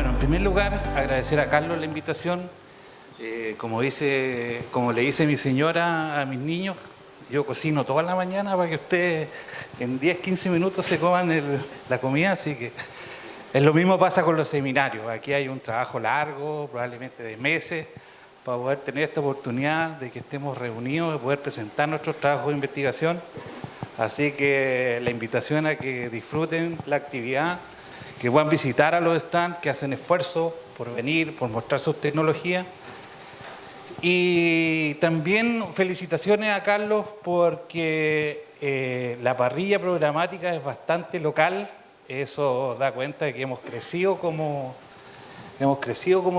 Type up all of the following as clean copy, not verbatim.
Bueno, en primer lugar, agradecer a Carlos la invitación. Como le dice mi señora a mis niños, yo cocino toda la mañana para que ustedes en 10, 15 minutos se coman la comida, así que lo mismo pasa con los seminarios. Aquí hay un trabajo largo, probablemente de meses, para poder tener esta oportunidad de que estemos reunidos, de poder presentar nuestros trabajos de investigación. Así que la invitación a que disfruten la actividad, que puedan visitar a los stands, que hacen esfuerzo por venir, por mostrar sus tecnologías. Y también felicitaciones a Carlos porque la parrilla programática es bastante local. Eso da cuenta de que hemos crecido como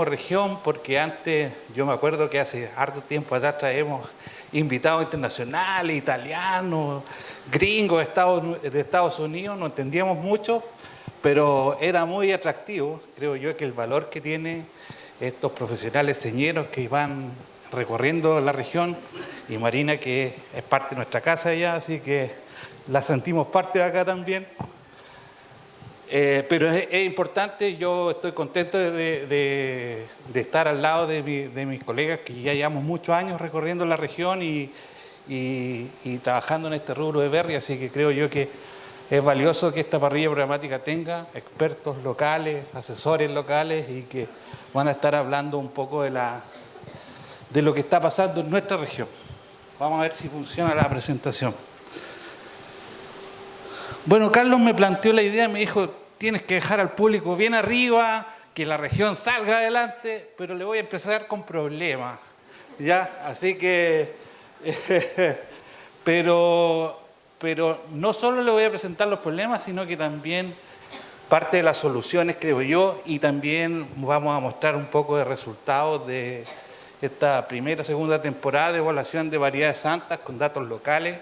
región, porque antes, yo me acuerdo que hace harto tiempo atrás traemos invitados internacionales, italianos, gringos de Estados Unidos, no entendíamos mucho, pero era muy atractivo. Creo yo que el valor que tienen estos profesionales señeros que van recorriendo la región, y Marina, que es parte de nuestra casa ya, así que la sentimos parte de acá también. Pero es importante, yo estoy contento de estar al lado de mis colegas que ya llevamos muchos años recorriendo la región y trabajando en este rubro de Berry, así que creo yo que es valioso que esta parrilla programática tenga expertos locales, asesores locales, y que van a estar hablando un poco de lo que está pasando en nuestra región. Vamos a ver si funciona la presentación. Bueno, Carlos me planteó la idea, me dijo, tienes que dejar al público bien arriba, que la región salga adelante, pero le voy a empezar con problemas, ¿ya? Así que, pero no solo le voy a presentar los problemas, sino que también parte de las soluciones, creo yo, y también vamos a mostrar un poco de resultados de esta segunda temporada de evaluación de variedades santas con datos locales.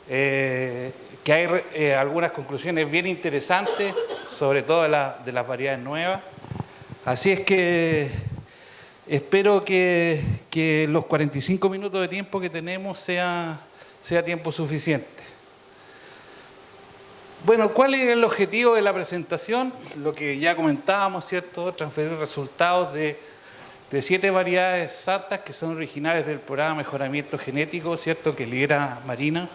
Que hay algunas conclusiones bien interesantes, sobre todo de las variedades nuevas. Así es que espero que los 45 minutos de tiempo que tenemos sea tiempo suficiente. Bueno, ¿cuál es el objetivo de la presentación? Lo que ya comentábamos, ¿cierto? Transferir resultados de 7 variedades santas que son originales del programa de mejoramiento genético, ¿cierto? Que lidera Marina,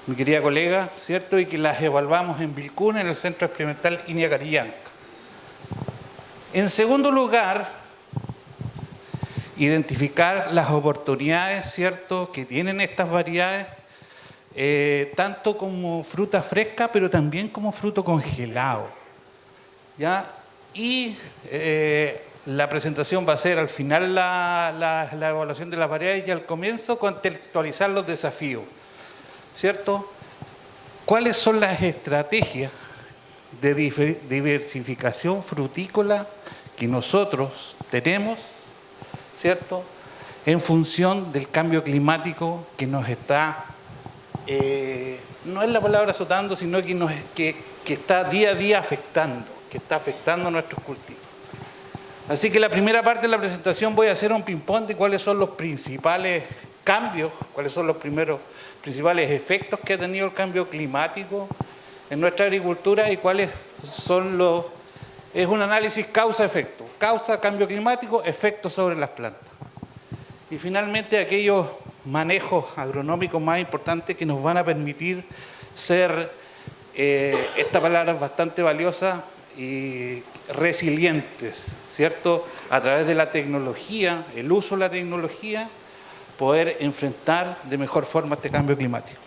mi querida colega, ¿cierto? Y que las evaluamos en Vilcún, en el Centro Experimental Iña Carillanca. En segundo lugar, identificar las oportunidades, ¿cierto?, que tienen estas variedades, tanto como fruta fresca, pero también como fruto congelado, ¿ya? Y la presentación va a ser al final la evaluación de las variedades, y al comienzo contextualizar los desafíos, ¿cierto? ¿Cuáles son las estrategias de diversificación frutícola que nosotros tenemos, ¿cierto?, en función del cambio climático que nos está, no es la palabra azotando, sino que está día a día afectando, que está afectando nuestros cultivos? Así que la primera parte de la presentación voy a hacer un ping-pong de cuáles son los principales cambios, cuáles son los principales efectos que ha tenido el cambio climático en nuestra agricultura, y cuáles son es un análisis causa-efecto. Causa, cambio climático, efecto sobre las plantas. Y finalmente aquellos manejos agronómicos más importantes que nos van a permitir ser, esta palabra es bastante valiosa, y resilientes, ¿cierto? A través de la tecnología, el uso de la tecnología, poder enfrentar de mejor forma este cambio climático.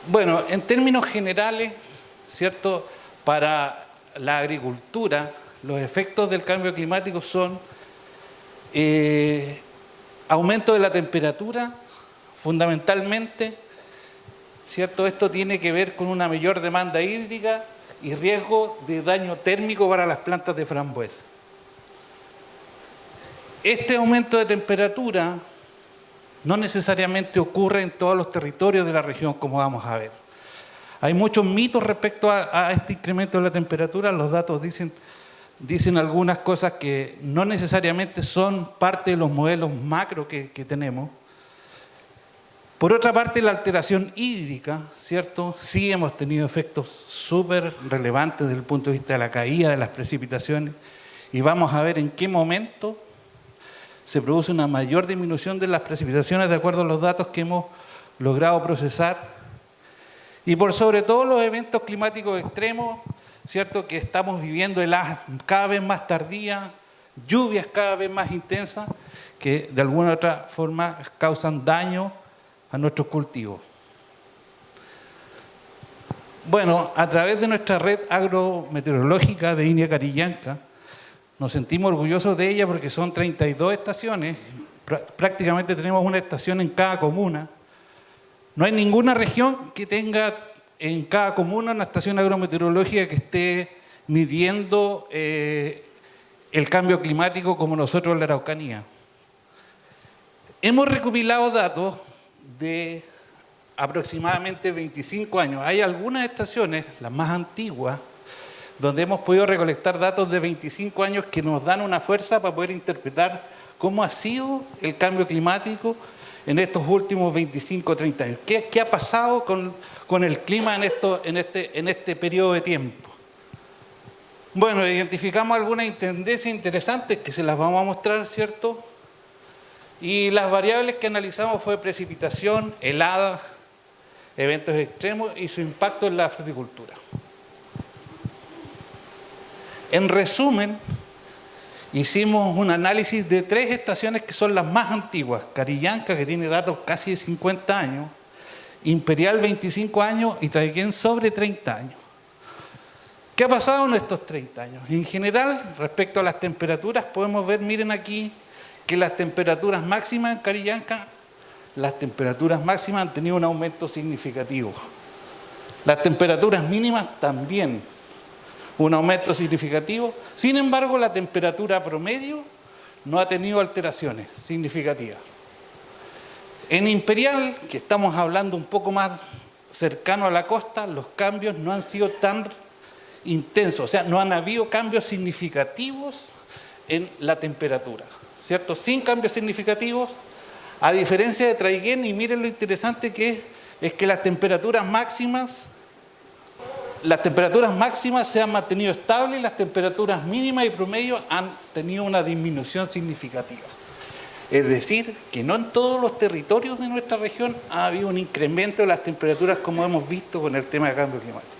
Bueno, en términos generales, ¿cierto?, para la agricultura, los efectos del cambio climático son aumento de la temperatura, fundamentalmente, ¿cierto? Esto tiene que ver con una mayor demanda hídrica y riesgo de daño térmico para las plantas de frambuesa. Este aumento de temperatura no necesariamente ocurre en todos los territorios de la región, como vamos a ver. Hay muchos mitos respecto a este incremento de la temperatura. Los datos dicen algunas cosas que no necesariamente son parte de los modelos macro que tenemos. Por otra parte, la alteración hídrica, ¿cierto? Sí hemos tenido efectos súper relevantes desde el punto de vista de la caída de las precipitaciones y vamos a ver en qué momento se produce una mayor disminución de las precipitaciones de acuerdo a los datos que hemos logrado procesar. Y por sobre todo los eventos climáticos extremos, ¿cierto? Que estamos viviendo, heladas cada vez más tardías, lluvias cada vez más intensas, que de alguna u otra forma causan daño a nuestros cultivos. Bueno, a través de nuestra red agrometeorológica de Inia Carillanca, nos sentimos orgullosos de ella porque son 32 estaciones, prácticamente tenemos una estación en cada comuna. No hay ninguna región que tenga en cada comuna una estación agrometeorológica que esté midiendo el cambio climático como nosotros en la Araucanía. Hemos recopilado datos de aproximadamente 25 años. Hay algunas estaciones, las más antiguas, donde hemos podido recolectar datos de 25 años que nos dan una fuerza para poder interpretar cómo ha sido el cambio climático en estos últimos 25 o 30 años. ¿Qué ha pasado con el clima en este periodo de tiempo? Bueno, identificamos algunas tendencias interesantes que se las vamos a mostrar, ¿cierto? Y las variables que analizamos fue precipitación, heladas, eventos extremos y su impacto en la fruticultura. En resumen, hicimos un análisis de 3 estaciones que son las más antiguas. Carillanca, que tiene datos casi de 50 años, Imperial 25 años y Traiquén sobre 30 años. ¿Qué ha pasado en estos 30 años? En general, respecto a las temperaturas, podemos ver, miren aquí, que las temperaturas máximas en Carillanca, las temperaturas máximas han tenido un aumento significativo. Las temperaturas mínimas también, un aumento significativo. Sin embargo, la temperatura promedio no ha tenido alteraciones significativas. En Imperial, que estamos hablando un poco más cercano a la costa, los cambios no han sido tan intensos, o sea, no han habido cambios significativos en la temperatura, ¿cierto? Sin cambios significativos, a diferencia de Traiguén, y miren lo interesante que es que las temperaturas máximas se han mantenido estables y las temperaturas mínimas y promedio han tenido una disminución significativa. Es decir, que no en todos los territorios de nuestra región ha habido un incremento de las temperaturas como hemos visto con el tema de cambio climático.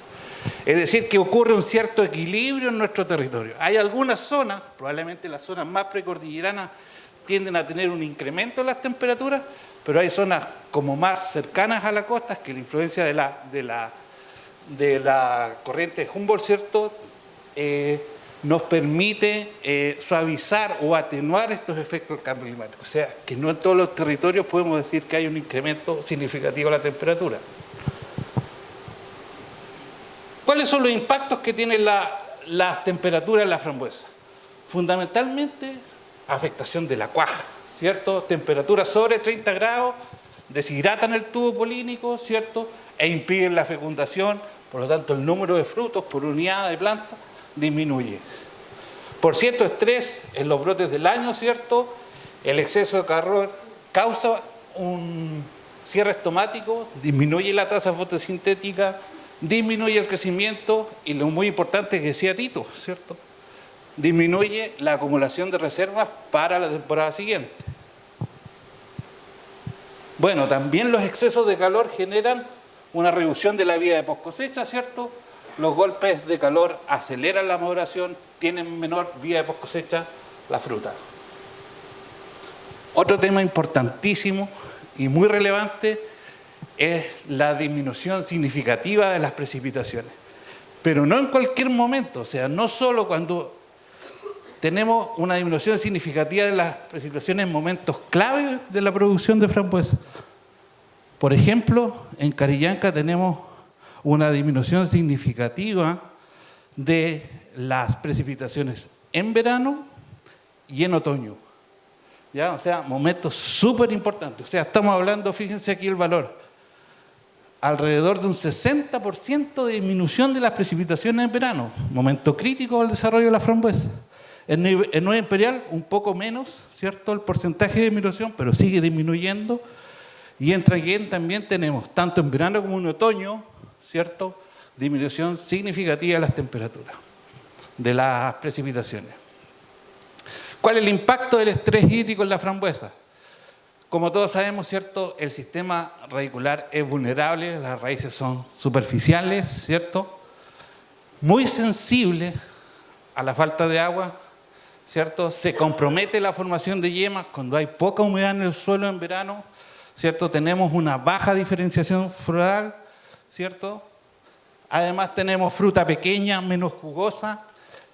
Es decir, que ocurre un cierto equilibrio en nuestro territorio. Hay algunas zonas, probablemente las zonas más precordilleranas, tienden a tener un incremento en las temperaturas, pero hay zonas como más cercanas a la costa, que la influencia de la corriente de Humboldt, ¿cierto? Nos permite suavizar o atenuar estos efectos del cambio climático. O sea, que no en todos los territorios podemos decir que hay un incremento significativo de la temperatura. ¿Cuáles son los impactos que tienen las temperaturas en la frambuesa? Fundamentalmente, afectación de la cuaja, ¿cierto? Temperaturas sobre 30 grados deshidratan el tubo polínico, ¿cierto? E impiden la fecundación, por lo tanto el número de frutos por unidad de planta disminuye. Por cierto, estrés en los brotes del año, ¿cierto? El exceso de calor causa un cierre estomático, disminuye la tasa fotosintética, disminuye el crecimiento y lo muy importante que decía Tito, ¿cierto? Disminuye la acumulación de reservas para la temporada siguiente. Bueno, también los excesos de calor generan una reducción de la vida de post cosecha, ¿cierto? Los golpes de calor aceleran la maduración, tienen menor vida de post cosecha la fruta. Otro tema importantísimo y muy relevante es la disminución significativa de las precipitaciones. Pero no en cualquier momento, o sea, no solo cuando tenemos una disminución significativa de las precipitaciones en momentos clave de la producción de frambuesa. Por ejemplo, en Carillanca tenemos una disminución significativa de las precipitaciones en verano y en otoño. ¿Ya? O sea, momentos súper importantes. O sea, estamos hablando, fíjense aquí el valor, alrededor de un 60% de disminución de las precipitaciones en verano, momento crítico al desarrollo de la frambuesa. En Nueva Imperial, un poco menos, ¿cierto? El porcentaje de disminución, pero sigue disminuyendo. Y en Traiguén también tenemos, tanto en verano como en otoño, ¿cierto?, disminución significativa de las temperaturas, de las precipitaciones. ¿Cuál es el impacto del estrés hídrico en la frambuesa? Como todos sabemos, ¿cierto?, el sistema radicular es vulnerable, las raíces son superficiales, ¿cierto?, muy sensibles a la falta de agua, ¿cierto? Se compromete la formación de yemas cuando hay poca humedad en el suelo en verano, ¿cierto? Tenemos una baja diferenciación floral, ¿cierto? Además tenemos fruta pequeña, menos jugosa,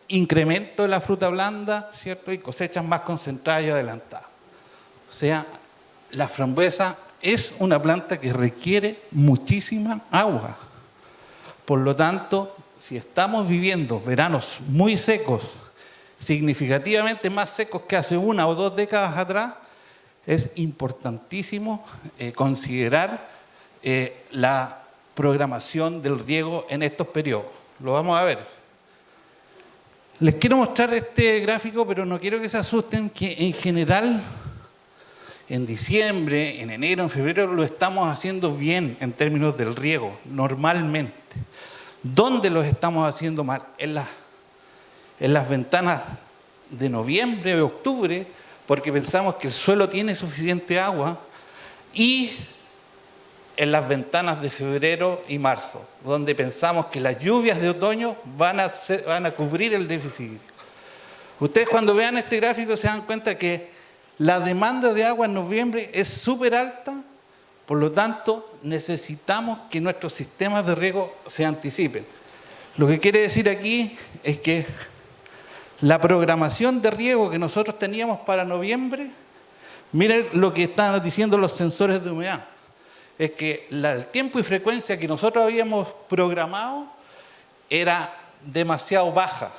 incremento de la fruta blanda, ¿cierto? Y cosechas más concentradas y adelantadas. O sea, la frambuesa es una planta que requiere muchísima agua. Por lo tanto, si estamos viviendo veranos muy secos, significativamente más secos que hace 1 o 2 décadas atrás, es importantísimo considerar la programación del riego en estos periodos. Lo vamos a ver. Les quiero mostrar este gráfico, pero no quiero que se asusten, que en general, en diciembre, en enero, en febrero, lo estamos haciendo bien en términos del riego, normalmente. ¿Dónde los estamos haciendo mal? En las ventanas de noviembre o octubre, porque pensamos que el suelo tiene suficiente agua, y en las ventanas de febrero y marzo, donde pensamos que las lluvias de otoño van a cubrir el déficit hídrico. Ustedes cuando vean este gráfico se dan cuenta que la demanda de agua en noviembre es súper alta, por lo tanto necesitamos que nuestros sistemas de riego se anticipen. Lo que quiere decir aquí es que la programación de riego que nosotros teníamos para noviembre, miren lo que están diciendo los sensores de humedad, es que el tiempo y frecuencia que nosotros habíamos programado era demasiado baja.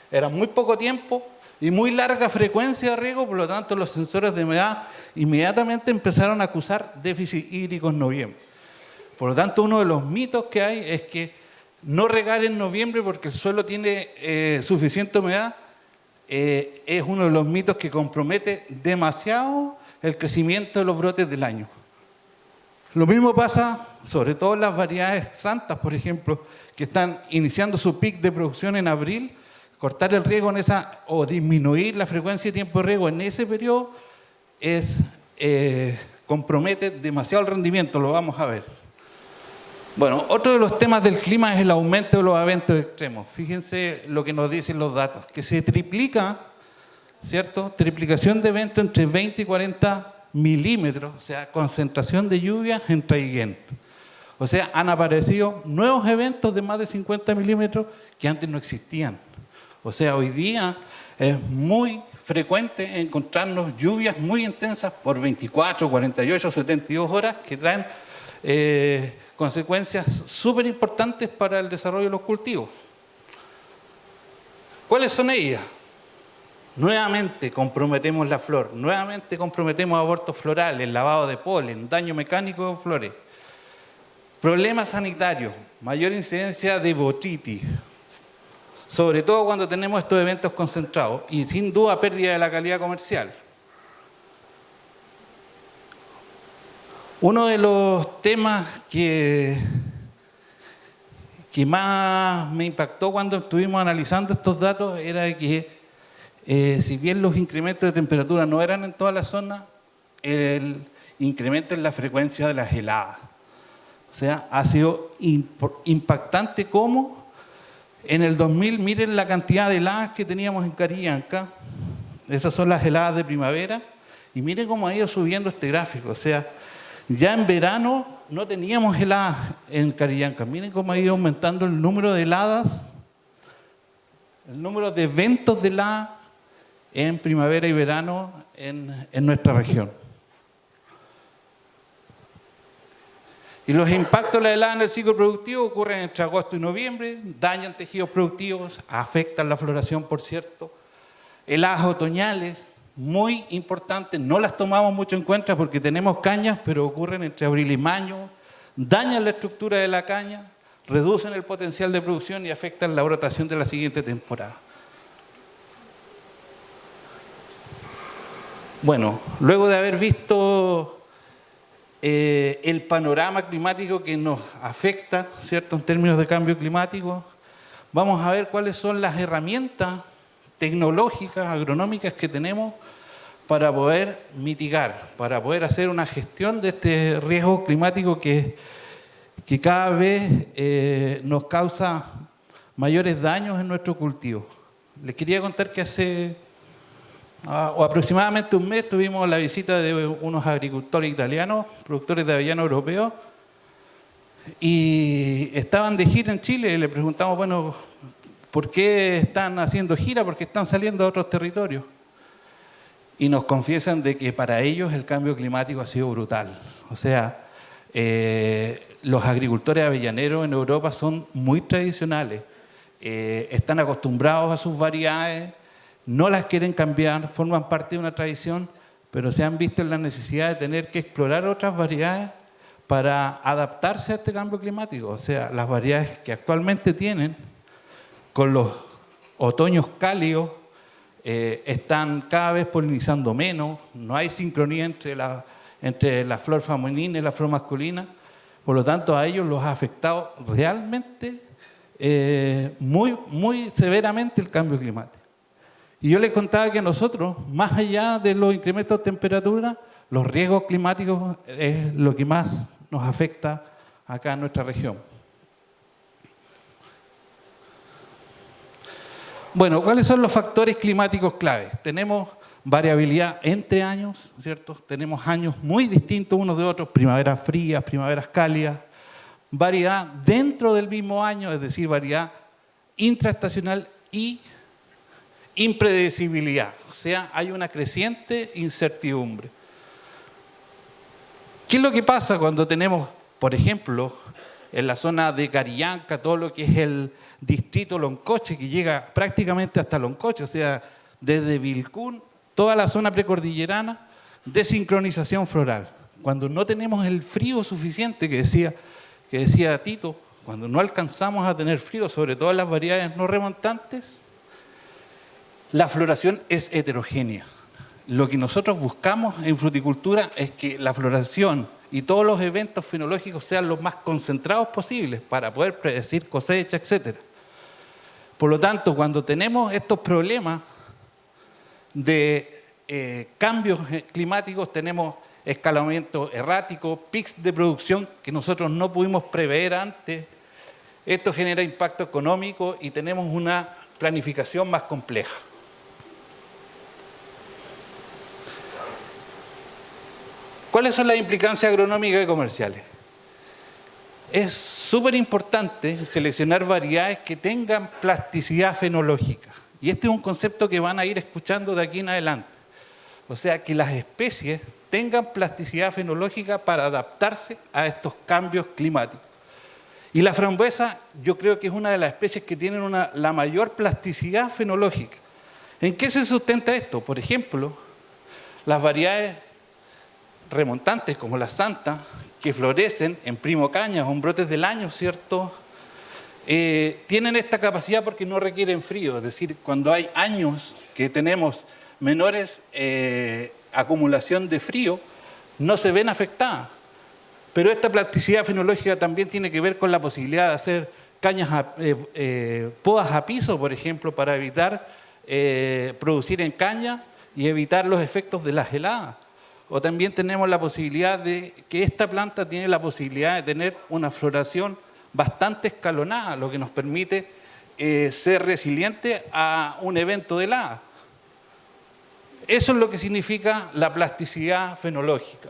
Era muy poco tiempo y muy larga frecuencia de riego, por lo tanto los sensores de humedad inmediatamente empezaron a acusar déficit hídrico en noviembre. Por lo tanto, uno de los mitos que hay es que no regar en noviembre porque el suelo tiene suficiente humedad, es uno de los mitos que compromete demasiado el crecimiento de los brotes del año. Lo mismo pasa, sobre todo en las variedades santas, por ejemplo, que están iniciando su pic de producción en abril. Cortar el riego en esa, o disminuir la frecuencia y tiempo de riego en ese periodo, compromete demasiado el rendimiento, lo vamos a ver. Bueno, otro de los temas del clima es el aumento de los eventos extremos. Fíjense lo que nos dicen los datos, que se triplica, ¿cierto? Triplicación de eventos entre 20 y 40 milímetros, o sea, concentración de lluvia en Traiguén. O sea, han aparecido nuevos eventos de más de 50 milímetros que antes no existían. O sea, hoy día es muy frecuente encontrarnos lluvias muy intensas por 24, 48, 72 horas que traen consecuencias súper importantes para el desarrollo de los cultivos. ¿Cuáles son ellas? Nuevamente comprometemos la flor, nuevamente comprometemos abortos florales, lavado de polen, daño mecánico de flores. Problemas sanitarios, mayor incidencia de botritis, sobre todo cuando tenemos estos eventos concentrados, y sin duda pérdida de la calidad comercial. Uno de los temas que más me impactó cuando estuvimos analizando estos datos era que si bien los incrementos de temperatura no eran en toda la zona, el incremento en la frecuencia de las heladas. O sea, ha sido impactante cómo en el 2000, miren la cantidad de heladas que teníamos en Carillanca. Esas son las heladas de primavera. Y miren cómo ha ido subiendo este gráfico. O sea, ya en verano no teníamos heladas en Carillanca. Miren cómo ha ido aumentando el número de heladas, el número de eventos de heladas en primavera y verano en nuestra región. Y los impactos de la helada en el ciclo productivo ocurren entre agosto y noviembre, dañan tejidos productivos, afectan la floración, por cierto. Heladas otoñales, muy importantes, no las tomamos mucho en cuenta porque tenemos cañas, pero ocurren entre abril y mayo, dañan la estructura de la caña, reducen el potencial de producción y afectan la brotación de la siguiente temporada. Bueno, luego de haber visto el panorama climático que nos afecta, ¿cierto?, en términos de cambio climático. Vamos a ver cuáles son las herramientas tecnológicas, agronómicas que tenemos para poder mitigar, para poder hacer una gestión de este riesgo climático que cada vez nos causa mayores daños en nuestro cultivo. Les quería contar que hace aproximadamente un mes tuvimos la visita de unos agricultores italianos, productores de avellano europeos, y estaban de gira en Chile y le preguntamos, bueno, ¿por qué están haciendo gira? ¿Por qué están saliendo a otros territorios? Y nos confiesan de que para ellos el cambio climático ha sido brutal. O sea, los agricultores avellaneros en Europa son muy tradicionales, están acostumbrados a sus variedades, no las quieren cambiar, forman parte de una tradición, pero se han visto en la necesidad de tener que explorar otras variedades para adaptarse a este cambio climático. O sea, las variedades que actualmente tienen, con los otoños cálidos, están cada vez polinizando menos, no hay sincronía entre la flor femenina y la flor masculina, por lo tanto a ellos los ha afectado realmente muy severamente el cambio climático. Y yo les contaba que nosotros, más allá de los incrementos de temperatura, los riesgos climáticos es lo que más nos afecta acá en nuestra región. Bueno, ¿cuáles son los factores climáticos claves? Tenemos variabilidad entre años, ¿cierto? Tenemos años muy distintos unos de otros, primaveras frías, primaveras cálidas, variedad dentro del mismo año, es decir, variedad intraestacional y impredecibilidad, o sea, hay una creciente incertidumbre. ¿Qué es lo que pasa cuando tenemos, por ejemplo, en la zona de Carillanca, todo lo que es el distrito Loncoche, que llega prácticamente hasta Loncoche, o sea, desde Vilcún, toda la zona precordillerana, desincronización floral? Cuando no tenemos el frío suficiente que decía Tito, cuando no alcanzamos a tener frío, sobre todo en las variedades no remontantes, la floración es heterogénea. Lo que nosotros buscamos en fruticultura es que la floración y todos los eventos fenológicos sean los más concentrados posibles para poder predecir cosecha, etc. Por lo tanto, cuando tenemos estos problemas de cambios climáticos, tenemos escalamiento errático, pics de producción que nosotros no pudimos prever antes. Esto genera impacto económico y tenemos una planificación más compleja. ¿Cuáles son las implicancias agronómicas y comerciales? Es súper importante seleccionar variedades que tengan plasticidad fenológica. Y este es un concepto que van a ir escuchando de aquí en adelante. O sea, que las especies tengan plasticidad fenológica para adaptarse a estos cambios climáticos. Y la frambuesa, yo creo que es una de las especies que tienen la mayor plasticidad fenológica. ¿En qué se sustenta esto? Por ejemplo, las variedades remontantes como la Santa, que florecen en primocañas o en brotes del año, ¿cierto? Tienen esta capacidad porque no requieren frío, es decir, cuando hay años que tenemos menores acumulación de frío, no se ven afectadas. Pero esta plasticidad fenológica también tiene que ver con la posibilidad de hacer podas a piso, por ejemplo, para evitar producir en caña y evitar los efectos de las heladas. O también tenemos la posibilidad de que esta planta tiene la posibilidad de tener una floración bastante escalonada, lo que nos permite ser resiliente a un evento de helada. Eso es lo que significa la plasticidad fenológica.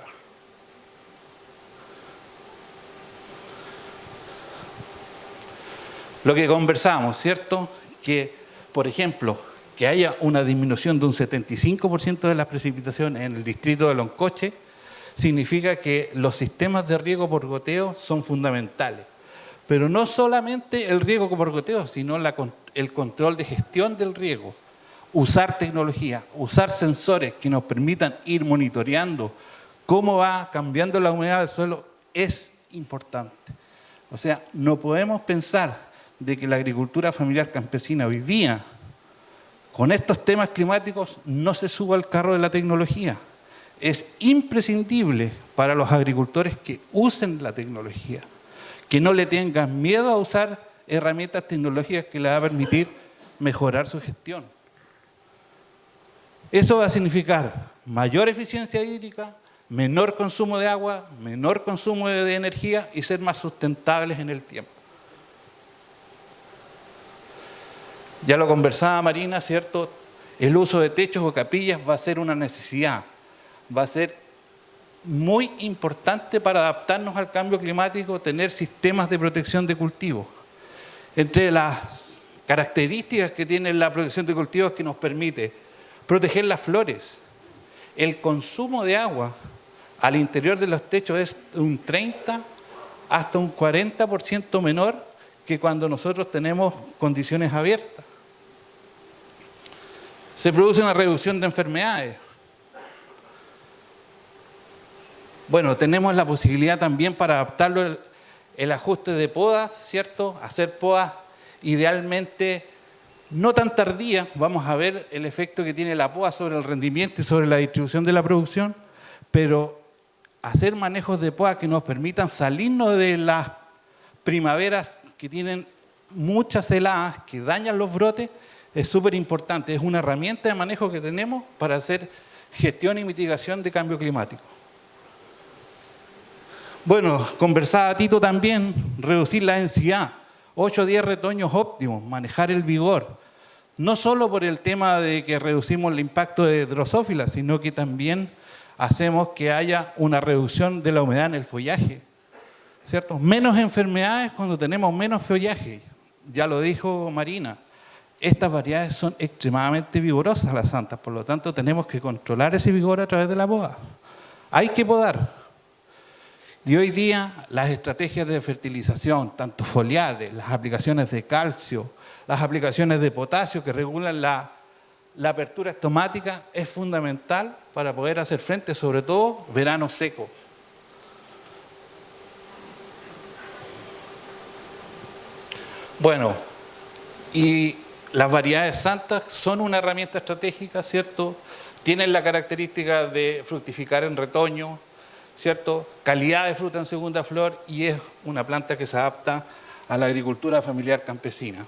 Lo que conversamos, ¿cierto? Que, por ejemplo, que haya una disminución de un 75% de las precipitaciones en el distrito de Loncoche, significa que los sistemas de riego por goteo son fundamentales. Pero no solamente el riego por goteo, sino el control de gestión del riego. Usar tecnología, usar sensores que nos permitan ir monitoreando cómo va cambiando la humedad del suelo es importante. O sea, no podemos pensar de que la agricultura familiar campesina hoy día, con estos temas climáticos, no se suba al carro de la tecnología. es imprescindible para los agricultores que usen la tecnología, que no le tengan miedo a usar herramientas tecnológicas que les va a permitir mejorar su gestión. Eso va a significar mayor eficiencia hídrica, menor consumo de agua, menor consumo de energía y ser más sustentables en el tiempo. Ya lo conversaba Marina, ¿cierto? El uso de techos o capillas va a ser una necesidad, va a ser muy importante para adaptarnos al cambio climático, tener sistemas de protección de cultivos. Entre las características que tiene la protección de cultivos que nos permite proteger las flores, el consumo de agua al interior de los techos es un 30 hasta un 40% menor que cuando nosotros tenemos condiciones abiertas. Se produce una reducción de enfermedades. Bueno, tenemos la posibilidad también para adaptarlo el ajuste de podas, ¿cierto? Hacer podas idealmente no tan tardías. Vamos a ver el efecto que tiene la poda sobre el rendimiento y sobre la distribución de la producción, pero hacer manejos de poda que nos permitan salirnos de las primaveras que tienen muchas heladas que dañan los brotes es súper importante. Es una herramienta de manejo que tenemos para hacer gestión y mitigación de cambio climático. Bueno, conversaba Tito también, reducir la densidad, 8 o 10 retoños óptimos, manejar el vigor, no solo por el tema de que reducimos el impacto de drosófila, sino que también hacemos que haya una reducción de la humedad en el follaje, ¿cierto? Menos enfermedades cuando tenemos menos follaje, ya lo dijo Marina, estas variedades son extremadamente vigorosas las santas, por lo tanto tenemos que controlar ese vigor a través de la poda. Hay que podar. Y hoy día las estrategias de fertilización, tanto foliares, las aplicaciones de calcio, las aplicaciones de potasio que regulan la apertura estomática es fundamental para poder hacer frente, sobre todo verano seco. Bueno, y las variedades santas son una herramienta estratégica, ¿cierto? Tienen la característica de fructificar en retoño, ¿cierto? Calidad de fruta en segunda flor y es una planta que se adapta a la agricultura familiar campesina.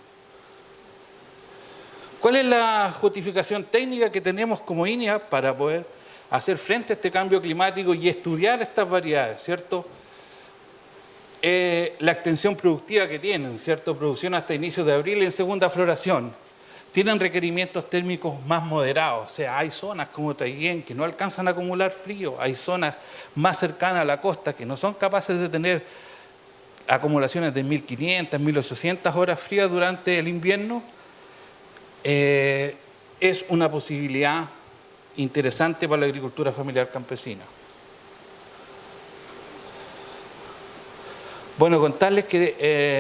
¿Cuál es la justificación técnica que tenemos como INEA para poder hacer frente a este cambio climático y estudiar estas variedades, ¿cierto? La extensión productiva que tienen, ¿cierto? Producción hasta inicios de abril en segunda floración. Tienen requerimientos térmicos más moderados, o sea, hay zonas como Traiguén que no alcanzan a acumular frío, hay zonas más cercanas a la costa que no son capaces de tener acumulaciones de 1500, 1800 horas frías durante el invierno. Es una posibilidad interesante para la agricultura familiar campesina. Bueno, contarles que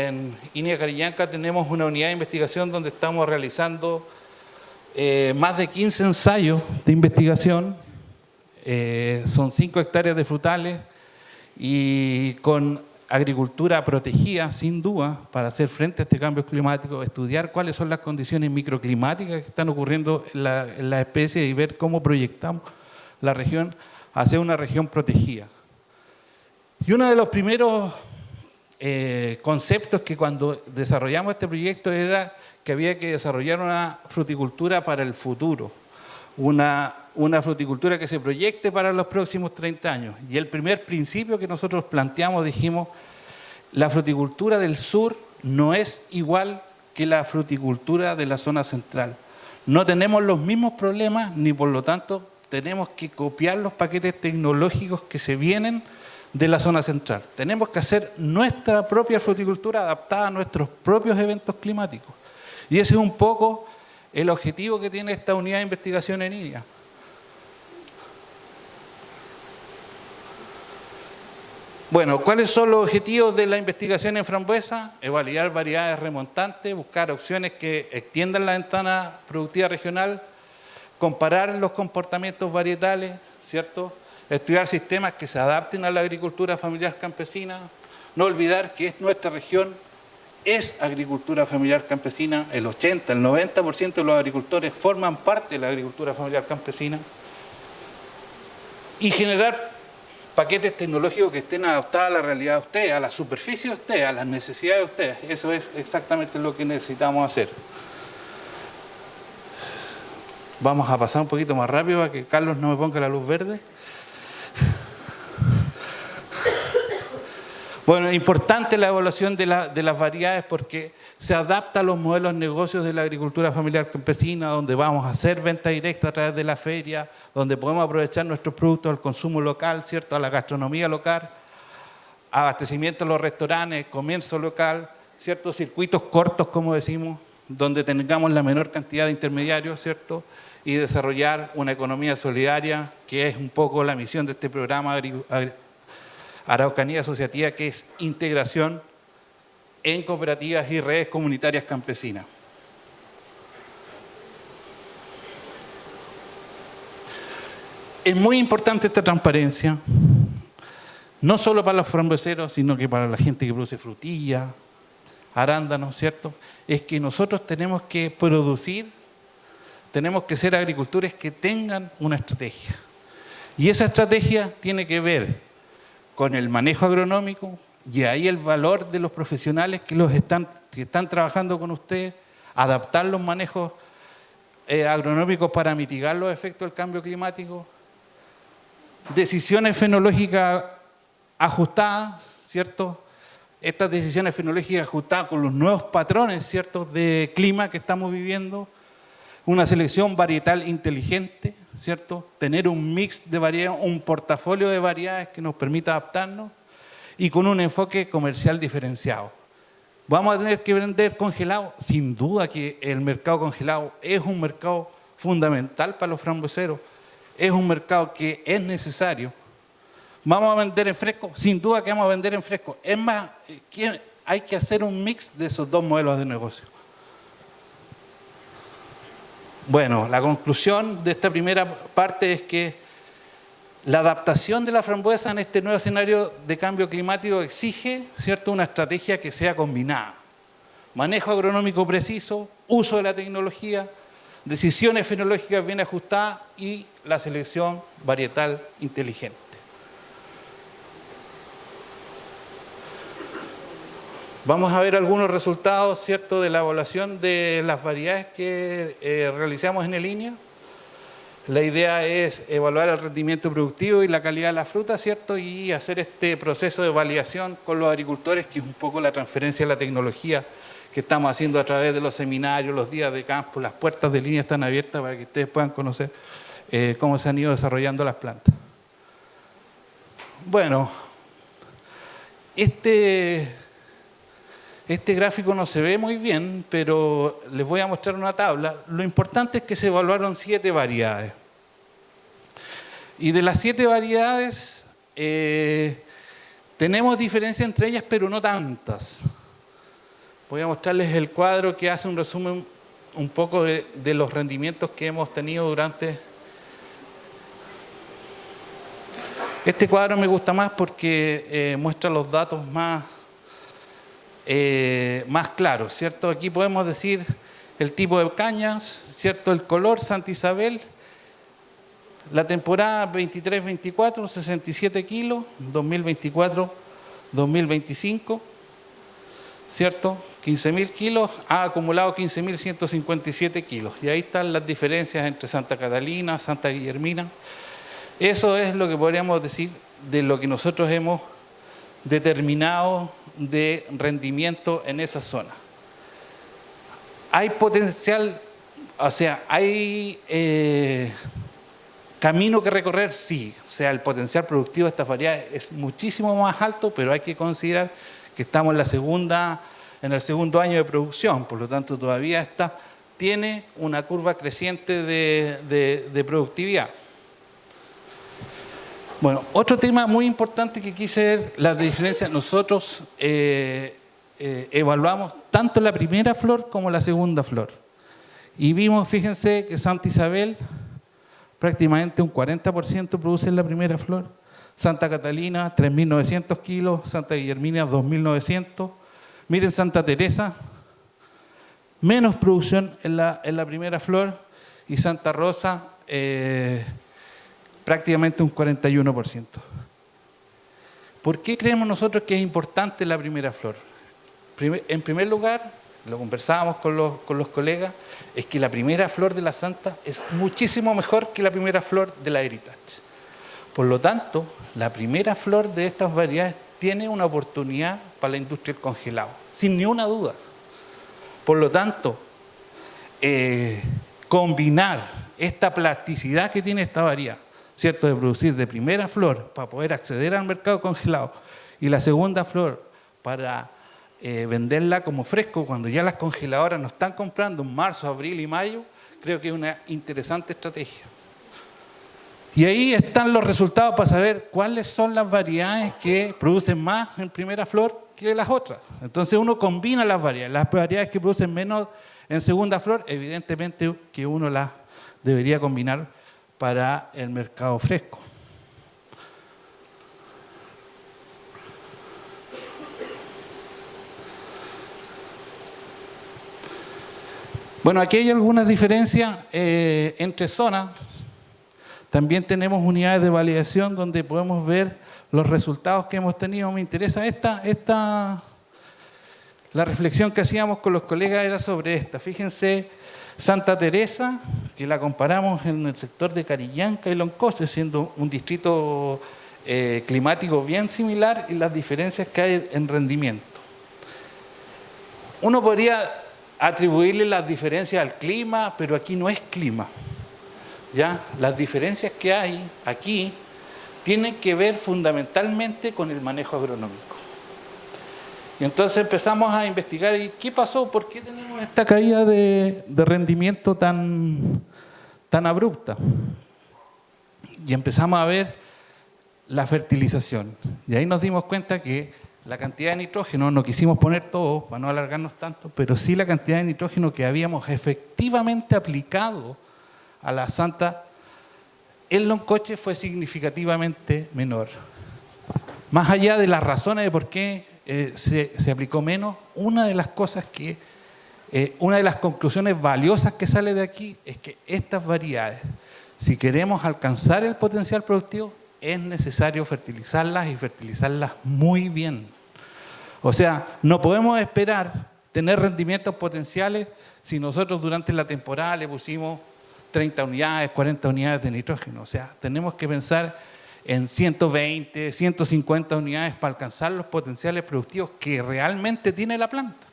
en INEA Carillanca tenemos una unidad de investigación donde estamos realizando más de 15 ensayos de investigación. Son 5 hectáreas de frutales y con agricultura protegida, sin duda, para hacer frente a este cambio climático, estudiar cuáles son las condiciones microclimáticas que están ocurriendo en la especie y ver cómo proyectamos la región hacia una región protegida. Y uno de los primeros conceptos que cuando desarrollamos este proyecto era que había que desarrollar una fruticultura para el futuro, una fruticultura que se proyecte para los próximos 30 años. Y el primer principio que nosotros planteamos, dijimos, la fruticultura del sur no es igual que la fruticultura de la zona central. No tenemos los mismos problemas, ni por lo tanto tenemos que copiar los paquetes tecnológicos que se vienen de la zona central. Tenemos que hacer nuestra propia fruticultura adaptada a nuestros propios eventos climáticos. Y ese es un poco el objetivo que tiene esta unidad de investigación en INEA. Bueno, ¿cuáles son los objetivos de la investigación en frambuesa? Evaluar variedades remontantes, buscar opciones que extiendan la ventana productiva regional, comparar los comportamientos varietales, ¿cierto? Estudiar sistemas que se adapten a la agricultura familiar campesina, no olvidar que nuestra región es agricultura familiar campesina, el 80, el 90% de los agricultores forman parte de la agricultura familiar campesina. y generar paquetes tecnológicos que estén adaptados a la realidad de ustedes, a la superficie de ustedes, a las necesidades de ustedes. Eso es exactamente lo que necesitamos hacer. Vamos a pasar un poquito más rápido para que Carlos no me ponga la luz verde. Bueno, es importante la evaluación de las variedades porque se adapta a los modelos de negocios de la agricultura familiar campesina, donde vamos a hacer venta directa a través de la feria, donde podemos aprovechar nuestros productos al consumo local, ¿cierto? A la gastronomía local, abastecimiento de los restaurantes, comercio local, ¿cierto? Circuitos cortos, como decimos, donde tengamos la menor cantidad de intermediarios, ¿cierto? Y desarrollar una economía solidaria, que es un poco la misión de este programa Araucanía Asociativa, que es integración en cooperativas y redes comunitarias campesinas. Es muy importante esta transparencia, no solo para los frambueseros, sino que para la gente que produce frutilla, arándanos, ¿cierto? Es que nosotros tenemos que producir, tenemos que ser agricultores que tengan una estrategia. Y esa estrategia tiene que ver con el manejo agronómico, y ahí el valor de los profesionales que están trabajando con ustedes, adaptar los manejos agronómicos para mitigar los efectos del cambio climático, decisiones fenológicas ajustadas, ¿cierto? Estas decisiones fenológicas ajustadas con los nuevos patrones, ¿cierto?, de clima que estamos viviendo, una selección varietal inteligente, ¿cierto? Tener un mix de variedades, un portafolio de variedades que nos permita adaptarnos y con un enfoque comercial diferenciado. ¿Vamos a tener que vender congelado? Sin duda que el mercado congelado es un mercado fundamental para los frambueseros, es un mercado que es necesario. ¿Vamos a vender en fresco? Sin duda que vamos a vender en fresco. Es más, hay que hacer un mix de esos dos modelos de negocio. Bueno, la conclusión de esta primera parte es que la adaptación de la frambuesa en este nuevo escenario de cambio climático exige, ¿cierto?, una estrategia que sea combinada. Manejo agronómico preciso, uso de la tecnología, decisiones fenológicas bien ajustadas y la selección varietal inteligente. Vamos a ver algunos resultados, ¿cierto?, de la evaluación de las variedades que realizamos en línea. La idea es evaluar el rendimiento productivo y la calidad de la fruta, ¿cierto?, y hacer este proceso de validación con los agricultores, que es un poco la transferencia de la tecnología que estamos haciendo a través de los seminarios, los días de campo. Las puertas de línea están abiertas para que ustedes puedan conocer cómo se han ido desarrollando las plantas. Bueno, este gráfico no se ve muy bien, pero les voy a mostrar una tabla. Lo importante es que se evaluaron 7 variedades. Y de las 7 variedades, tenemos diferencia entre ellas, pero no tantas. Voy a mostrarles el cuadro que hace un resumen un poco de los rendimientos que hemos tenido durante... Este cuadro me gusta más porque muestra los datos más claros, ¿cierto? Aquí podemos decir el tipo de cañas, ¿cierto? El color, Santa Isabel, la temporada 23-24, 67 kilos, 2024-2025, ¿cierto? 15.000 kilos, ha acumulado 15.157 kilos. Y ahí están las diferencias entre Santa Catalina, Santa Guillermina. Eso es lo que podríamos decir de lo que nosotros hemos determinado de rendimiento en esa zona. Hay potencial, o sea, hay camino que recorrer, sí. O sea, el potencial productivo de estas variedades es muchísimo más alto, pero hay que considerar que estamos en el segundo año de producción, por lo tanto todavía tiene una curva creciente de productividad. Bueno, otro tema muy importante que quise ver, la diferencia. Nosotros evaluamos tanto la primera flor como la segunda flor. Y vimos, fíjense, que Santa Isabel prácticamente un 40% produce en la primera flor. Santa Catalina, 3.900 kilos. Santa Guillermina, 2.900. Miren Santa Teresa, menos producción en la primera flor. Y Santa Rosa, prácticamente un 41%. ¿Por qué creemos nosotros que es importante la primera flor? En primer lugar, lo conversábamos con los colegas, es que la primera flor de la Santa es muchísimo mejor que la primera flor de la Heritage. Por lo tanto, la primera flor de estas variedades tiene una oportunidad para la industria del congelado, sin ninguna duda. Por lo tanto, combinar esta plasticidad que tiene esta variedad, ¿cierto?, de producir de primera flor para poder acceder al mercado congelado y la segunda flor para venderla como fresco cuando ya las congeladoras nos están comprando en marzo, abril y mayo, creo que es una interesante estrategia. Y ahí están los resultados para saber cuáles son las variedades que producen más en primera flor que las otras. Entonces uno combina las variedades que producen menos en segunda flor, evidentemente que uno las debería combinar para el mercado fresco. Bueno, aquí hay algunas diferencias entre zonas. También tenemos unidades de validación donde podemos ver los resultados que hemos tenido. Me interesa la reflexión que hacíamos con los colegas era sobre esta. Fíjense, Santa Teresa, que la comparamos en el sector de Carillanca y Loncoce, siendo un distrito climático bien similar, y las diferencias que hay en rendimiento. Uno podría atribuirle las diferencias al clima, pero aquí no es clima. ¿Ya? Las diferencias que hay aquí tienen que ver fundamentalmente con el manejo agronómico. Y entonces empezamos a investigar, ¿y qué pasó? ¿Por qué tenemos esta caída de rendimiento tan abrupta? Y empezamos a ver la fertilización. Y ahí nos dimos cuenta que la cantidad de nitrógeno, no quisimos poner todo para no alargarnos tanto, pero sí la cantidad de nitrógeno que habíamos efectivamente aplicado a la Santa en Loncoche fue significativamente menor. Más allá de las razones de por qué se aplicó menos, una de las conclusiones valiosas que sale de aquí es que estas variedades, si queremos alcanzar el potencial productivo, es necesario fertilizarlas y fertilizarlas muy bien. O sea, no podemos esperar tener rendimientos potenciales si nosotros durante la temporada le pusimos 30 unidades, 40 unidades de nitrógeno. O sea, tenemos que pensar en 120, 150 unidades para alcanzar los potenciales productivos que realmente tiene la planta.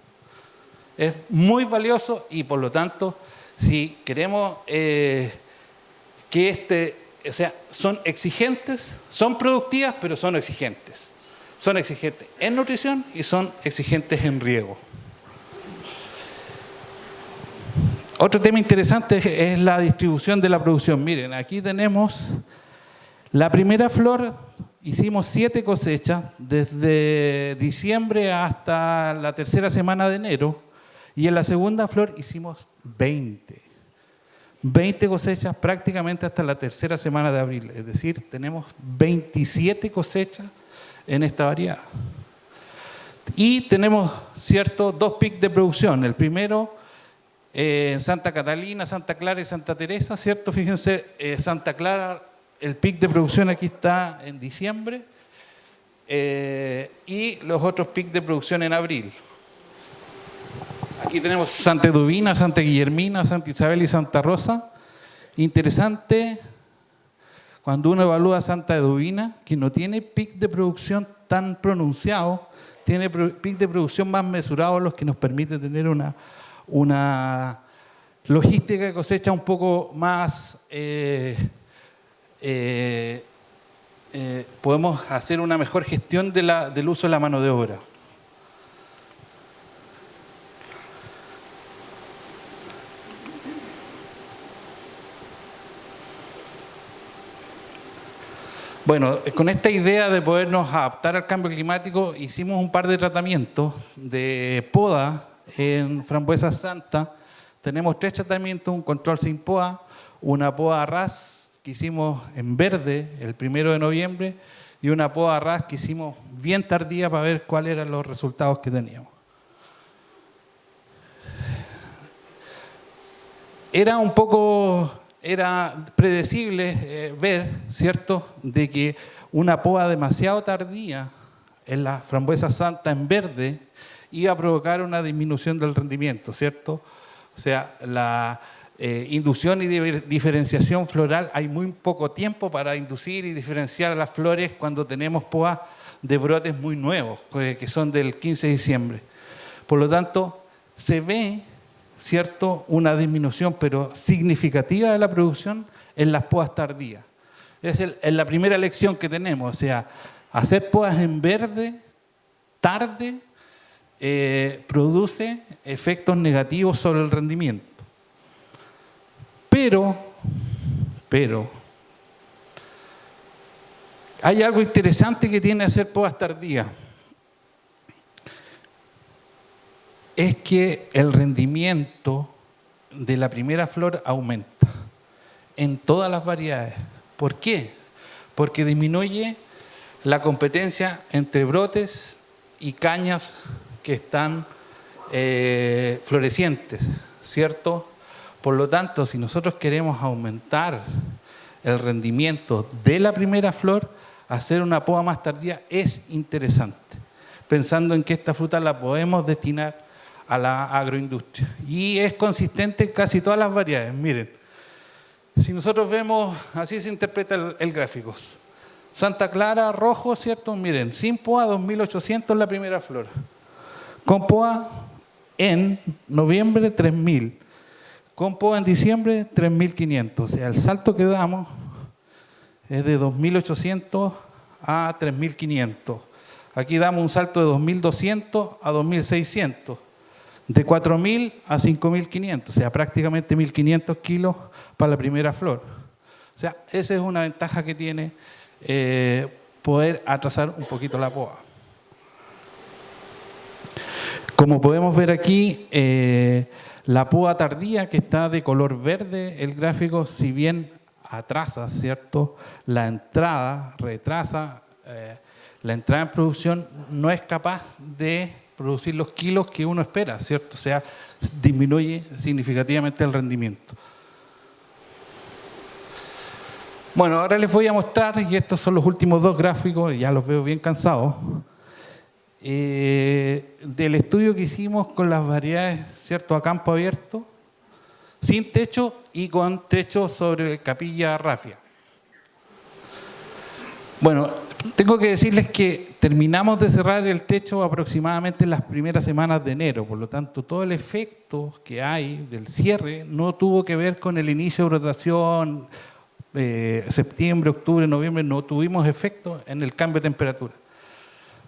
Es muy valioso y por lo tanto, si queremos o sea, son exigentes, son productivas, pero son exigentes. Son exigentes en nutrición y son exigentes en riego. Otro tema interesante es la distribución de la producción. Miren, aquí tenemos la primera flor, hicimos 7 cosechas desde diciembre hasta la tercera semana de enero, y en la segunda flor hicimos 20 cosechas prácticamente hasta la tercera semana de abril, es decir, tenemos 27 cosechas en esta variedad. Y tenemos, ¿cierto?, 2 picos de producción. El primero en Santa Catalina, Santa Clara y Santa Teresa, ¿cierto? Fíjense, Santa Clara, el pic de producción aquí está en diciembre y los otros picos de producción en abril. Aquí tenemos Santa Eduvina, Santa Guillermina, Santa Isabel y Santa Rosa. Interesante, cuando uno evalúa Santa Eduvina, que no tiene pic de producción tan pronunciado, tiene pic de producción más mesurado, los que nos permite tener una logística de cosecha un poco más, podemos hacer una mejor gestión del uso de la mano de obra. Bueno, con esta idea de podernos adaptar al cambio climático, hicimos un par de tratamientos de poda en frambuesa santa. Tenemos 3 tratamientos, un control sin poda, una poda ras que hicimos en verde el 1 de noviembre y una poda ras que hicimos bien tardía para ver cuáles eran los resultados que teníamos. Era un poco era predecible ver, ¿cierto?, de que una poda demasiado tardía en la frambuesa santa en verde iba a provocar una disminución del rendimiento, ¿cierto? O sea, la inducción y diferenciación floral, hay muy poco tiempo para inducir y diferenciar las flores cuando tenemos podas de brotes muy nuevos, que son del 15 de diciembre. Por lo tanto, se ve, ¿cierto?, una disminución, pero significativa de la producción en las podas tardías. Es la primera lección que tenemos, o sea, hacer podas en verde, tarde, produce efectos negativos sobre el rendimiento. Pero, hay algo interesante que tiene hacer podas tardías. Es que el rendimiento de la primera flor aumenta en todas las variedades. ¿Por qué? Porque disminuye la competencia entre brotes y cañas que están florecientes, ¿cierto? Por lo tanto, si nosotros queremos aumentar el rendimiento de la primera flor, hacer una poda más tardía es interesante, pensando en que esta fruta la podemos destinar a la agroindustria. Y es consistente en casi todas las variedades. Miren, si nosotros vemos, así se interpreta el gráfico. Santa Clara, rojo, ¿cierto? Miren, sin poda, 2.800 la primera flor. Con poda en noviembre, 3.000. Con poda en diciembre, 3.500. O sea, el salto que damos es de 2.800 a 3.500. Aquí damos un salto de 2.200 a 2.600. De 4.000 a 5.500, o sea, prácticamente 1.500 kilos para la primera flor. O sea, esa es una ventaja que tiene poder atrasar un poquito la poda. Como podemos ver aquí, la poda tardía, que está de color verde, el gráfico, si bien atrasa, ¿cierto?, la entrada, retrasa la entrada en producción, no es capaz de producir los kilos que uno espera, ¿cierto? O sea, disminuye significativamente el rendimiento. Bueno, ahora les voy a mostrar, y estos son los últimos dos gráficos, ya los veo bien cansados, del estudio que hicimos con las variedades, ¿cierto?, a campo abierto, sin techo y con techo sobre capilla rafia. Bueno, tengo que decirles que terminamos de cerrar el techo aproximadamente en las primeras semanas de enero, por lo tanto todo el efecto que hay del cierre no tuvo que ver con el inicio de rotación, septiembre, octubre, noviembre, no tuvimos efecto en el cambio de temperatura.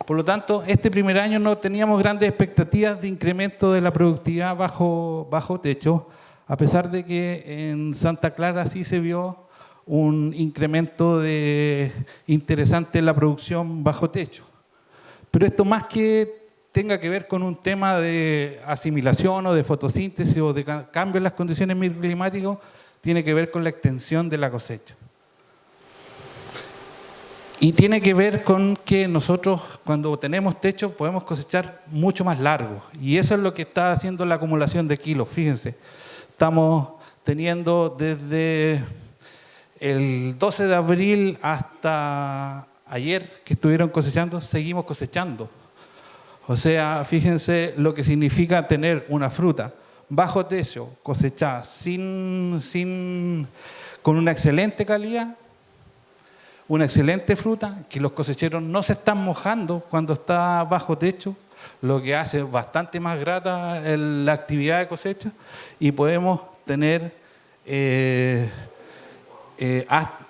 Por lo tanto, este primer año no teníamos grandes expectativas de incremento de la productividad bajo techo, a pesar de que en Santa Clara sí se vio un incremento interesante en la producción bajo techo. Pero esto, más que tenga que ver con un tema de asimilación o de fotosíntesis o de cambio en las condiciones microclimáticas, tiene que ver con la extensión de la cosecha. Y tiene que ver con que nosotros, cuando tenemos techo, podemos cosechar mucho más largo. Y eso es lo que está haciendo la acumulación de kilos. Fíjense, estamos teniendo desde el 12 de abril hasta ayer que estuvieron cosechando, seguimos cosechando. O sea, fíjense lo que significa tener una fruta bajo techo, cosechada con una excelente calidad, una excelente fruta, que los cosecheros no se están mojando cuando está bajo techo, lo que hace bastante más grata la actividad de cosecha, y podemos tener,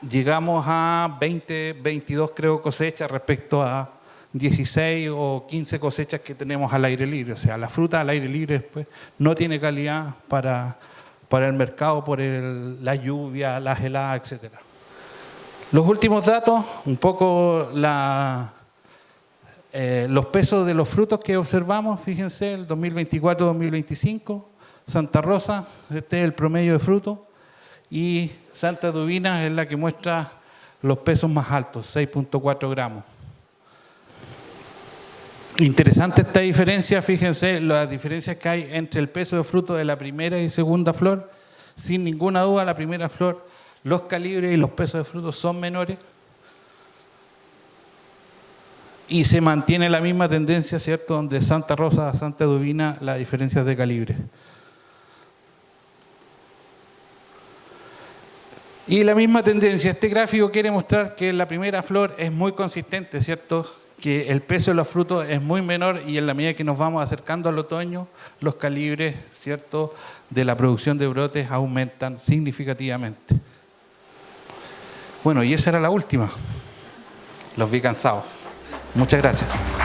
llegamos a 20, 22 creo cosechas respecto a 16 o 15 cosechas que tenemos al aire libre. O sea, la fruta al aire libre después no tiene calidad para el mercado por la lluvia, las heladas, etc. Los últimos datos, un poco los pesos de los frutos que observamos, fíjense, el 2024-2025, Santa Rosa, este es el promedio de fruto, y Santa Dubina es la que muestra los pesos más altos, 6.4 gramos. Interesante esta diferencia, fíjense las diferencias que hay entre el peso de fruto de la primera y segunda flor, sin ninguna duda, la primera flor, los calibres y los pesos de frutos son menores. Y se mantiene la misma tendencia, ¿cierto?, donde Santa Rosa a Santa Eudovina, las diferencias de calibre. Y la misma tendencia, este gráfico quiere mostrar que la primera flor es muy consistente, ¿cierto?, que el peso de los frutos es muy menor y en la medida que nos vamos acercando al otoño, los calibres, ¿cierto?, de la producción de brotes aumentan significativamente. Bueno, y esa era la última. Los vi cansados. Muchas gracias.